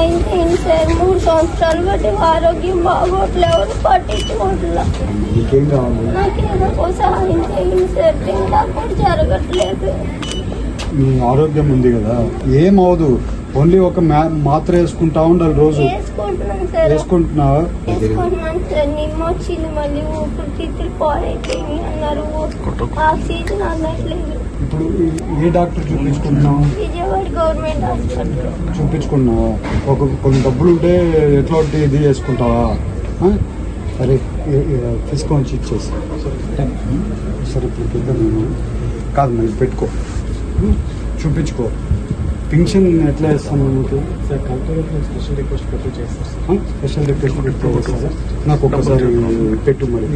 అయితే సార్ 3 సంవత్సరాలు బట్టి ఆరోగ్యం బాగోట్లే, ఎవరు పట్టించుకోవట్లా. నాకేదో సహాయం చేయండి సార్, తింటా కూడా జరగట్లేదు. ఆరోగ్యం ఉంది కదా, ఏమవదు. ఓన్లీ ఒక మాత్ర వేసుకుంటా ఉండాలి రోజు. వేసుకుంటున్నావా? వేసుకుంటున్నాను సార్. నిమ్మ వచ్చింది, మళ్ళీ ఊపిరితిత్తులు పాడైపోయింది అన్నారు, ఆక్సిజన్ అందట్లేదు. ఇప్పుడు ఏ డాక్టర్ చూపించుకుంటున్నావు? విజయవాడ గవర్నమెంట్ హాస్పిటల్ చూపించుకున్నావా? కొన్ని డబ్బులు ఉంటే ఎట్లా ఇది వేసుకుంటావా? సరే తీసుకొని ఇచ్చేసి సరే ఇప్పుడు పెద్ద కాదు, మరి పెట్టుకో, చూపించుకో. పెన్షన్ ఎట్లా వేస్తాను మీకు? స్పెషల్ రిక్వెస్ట్ పెట్టి చేస్తారు. స్పెషల్ రిక్వెస్ట్ పెట్టి నాకు ఒక్కసారి పెట్టు. మరి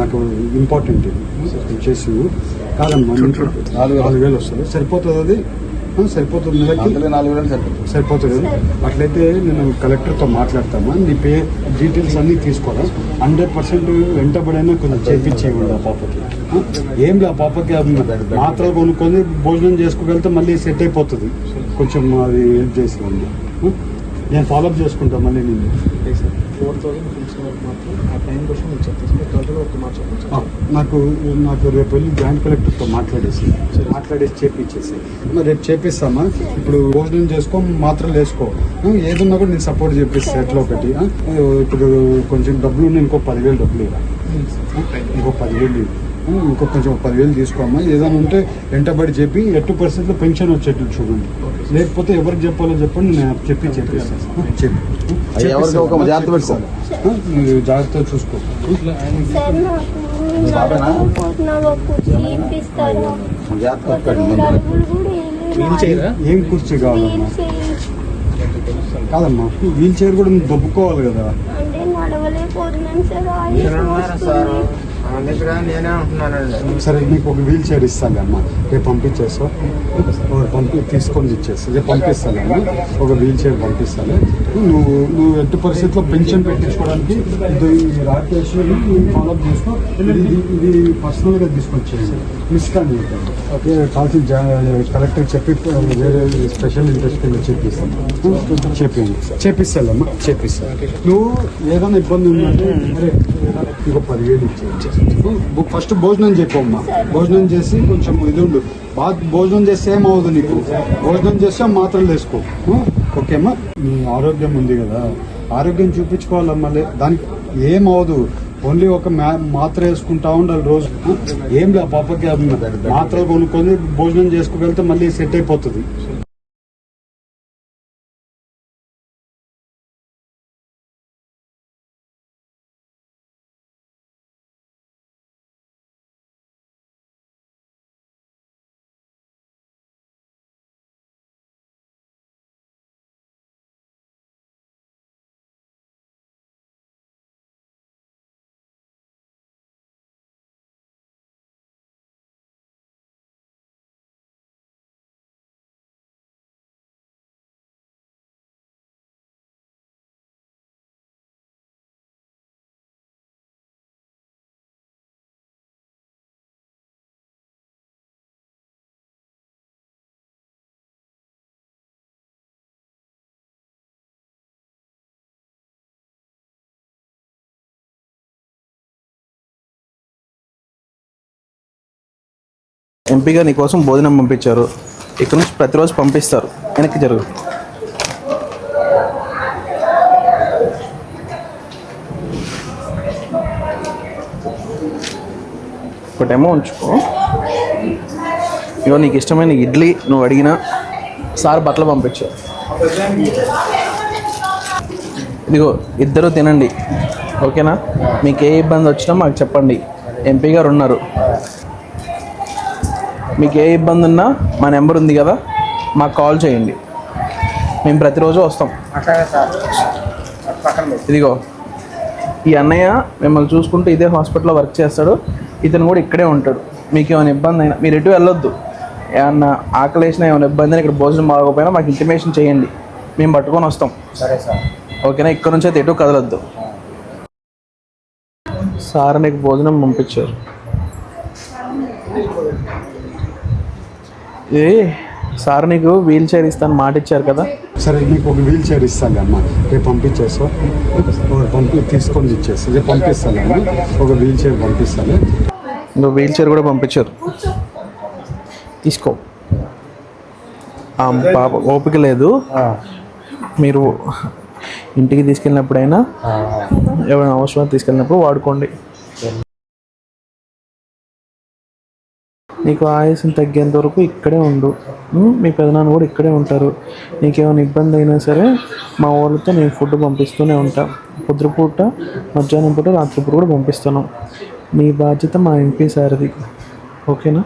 నాకు ఇంపార్టెంట్ ఇది చేసి కాదమ్మా. 4,000 వస్తుంది, సరిపోతుంది? అది సరిపోతుంది, నెలకి 4,000 సరిపోతుంది. అట్లయితే నేను కలెక్టర్తో మాట్లాడతామా, నీ డీటెయిల్స్ అన్నీ తీసుకోరా. 100% వెంటబడైనా కొంచెం చేయించేయండి ఆ పాపకి. ఏం లే, ఆ పాపకి మాత్రలు కొనుక్కొని భోజనం చేసుకోగలిగితే మళ్ళీ సెట్ అయిపోతుంది. కొంచెం అది హెల్ప్ చేసేయండి. నేను ఫాలోఅప్ చేసుకుంటా మళ్ళీ. నేను 4,000 మాత్రం ఆ టైం కోసం నేను చెప్తాను. నాకు రేపు వెళ్ళి జాయింట్ కలెక్టర్తో మాట్లాడేసి చేపించేసి మరి రేపు చేపిస్తామా. ఇప్పుడు భోజనం చేసుకో, మాత్రలు వేసుకో, ఏదన్నా కూడా నేను సపోర్ట్ చేపిస్తా. ఎట్లా ఒకటి ఇప్పుడు కొంచెం డబ్బులు ఉన్నాయి, ఇంకో 10,000 డబ్బులు ఇవ్వాలి. ఇంకో 10,000 ఇంకో కొంచెం 10,000 తీసుకోమ్మా. ఏదైనా ఉంటే వెంటబడి చెప్పి ఎట్టు పరిస్థితుల్లో పెన్షన్ వచ్చేట్టు చూడండి. లేకపోతే ఎవరికి చెప్పాలో చెప్పండి, నేను చెప్పిస్తాను. జాగ్రత్తగా చూసుకో. ఏం కుర్చీ కావాలమ్మా? కాదమ్మా, వీల్ చైర్ కూడా దొబ్బుకోవాలి కదా. సరే, నీకు ఒక వీల్ చైర్ ఇస్తాను అమ్మా, రేపు పంపించేస్తావు. తీసుకొని ఇచ్చేస్తా, రేపు పంపిస్తాను అమ్మా. ఒక వీల్ చైర్ పంపిస్తాను. నువ్వు ఎట్టి పరిస్థితుల్లో పెన్షన్ పెట్టించుకోవడానికి రాకేష్ ఫాలోఅప్ చేసుకో. ఇది పర్సనల్గా తీసుకొచ్చేసి మిస్ కానీ కాల్సిన కలెక్టర్ చెప్పి వేరే స్పెషల్ ఇంట్రెస్ట్ కింద చేపిస్తానమ్మా. నువ్వు ఏదైనా ఇబ్బంది ఉందంటే అరే ఇంకో 10,000 ఇచ్చేసి ఫస్ట్ భోజనం చెప్పమ్మా. భోజనం చేసి కొంచెం ఇది ఉండు. బాగా భోజనం చేస్తే ఏమవుతుంది నీకు? భోజనం చేస్తే మాత్రలు వేసుకో. ఓకేమ్మా? నీ ఆరోగ్యం ఉంది కదా, ఆరోగ్యం చూపించుకోవాలమ్మా. దానికి ఏమవదు. ఓన్లీ ఒక మాత్ర వేసుకుంటా ఉండాలి రోజు. ఏం లే, పాపకి మాత్రలు కొనుక్కొని భోజనం చేసుకోగలిగితే మళ్ళీ సెట్ అయిపోతుంది. ఎంపీగా నీకోసం భోజనం పంపించారు. ఇక్కడ నుంచి ప్రతిరోజు పంపిస్తారు. వెనక్కి జరుగు. ఒకటేమో ఉంచుకో. ఇగో నీకు ఇష్టమైన ఇడ్లీ నువ్వు అడిగిన సార్ బట్టలు పంపించారు. ఇదిగో ఇద్దరు తినండి, ఓకేనా? మీకు ఏ ఇబ్బంది వచ్చినా మాకు చెప్పండి, ఎంపీ గారు ఉన్నారు. మీకు ఏ ఇబ్బంది ఉన్నా మా నెంబర్ ఉంది కదా, మాకు కాల్ చేయండి, మేము ప్రతిరోజు వస్తాం. ఇదిగో ఈ అన్నయ్య మిమ్మల్ని చూసుకుంటూ ఇదే హాస్పిటల్లో వర్క్ చేస్తాడు. ఇతను కూడా ఇక్కడే ఉంటాడు. మీకు ఏమైనా ఇబ్బంది అయినా మీరు ఎటు వెళ్ళొద్దు. ఏమన్నా ఆకలి వేసినా ఏమైనా ఇబ్బంది అయినా, ఇక్కడ భోజనం బాగోకపోయినా మాకు ఇంటిమేషన్ చేయండి, మేము పట్టుకొని వస్తాం. సరే సార్, ఓకేనా? ఇక్కడ నుంచి అయితే ఎటు కదలొద్దు. సార్ నీకు భోజనం పంపించారు. సార్ నీకు వీల్ చైర్ ఇస్తాను మాట ఇచ్చారు కదా. సరే నీకు ఒక వీల్ చైర్ ఇస్తాను అమ్మా, రేపు పంపించేసా తీసుకొని ఇచ్చేస్తా, రేపు పంపిస్తాను అమ్మా, ఒక వీల్ చైర్ పంపిస్తాను. ఇంకా వీల్ చైర్ కూడా పంపించారు, తీసుకో. పాప ఓపిక లేదు, మీరు ఇంటికి తీసుకెళ్ళినప్పుడైనా ఎవరైనా అవసరం తీసుకెళ్ళినప్పుడు వాడుకోండి. నీకు ఆయాసం తగ్గేంత వరకు ఇక్కడే ఉండు. మీ పెదనాన్న కూడా ఇక్కడే ఉంటారు. నీకేమైనా ఇబ్బంది అయినా సరే మా వాళ్ళతో నేను ఫుడ్ పంపిస్తూనే ఉంటాను. పొద్దుపూట, మధ్యాహ్నం పూట, రాత్రిపూట కూడా పంపిస్తాను. మీ బాధ్యత మా ఎంపీ సార్ది, ఓకేనా?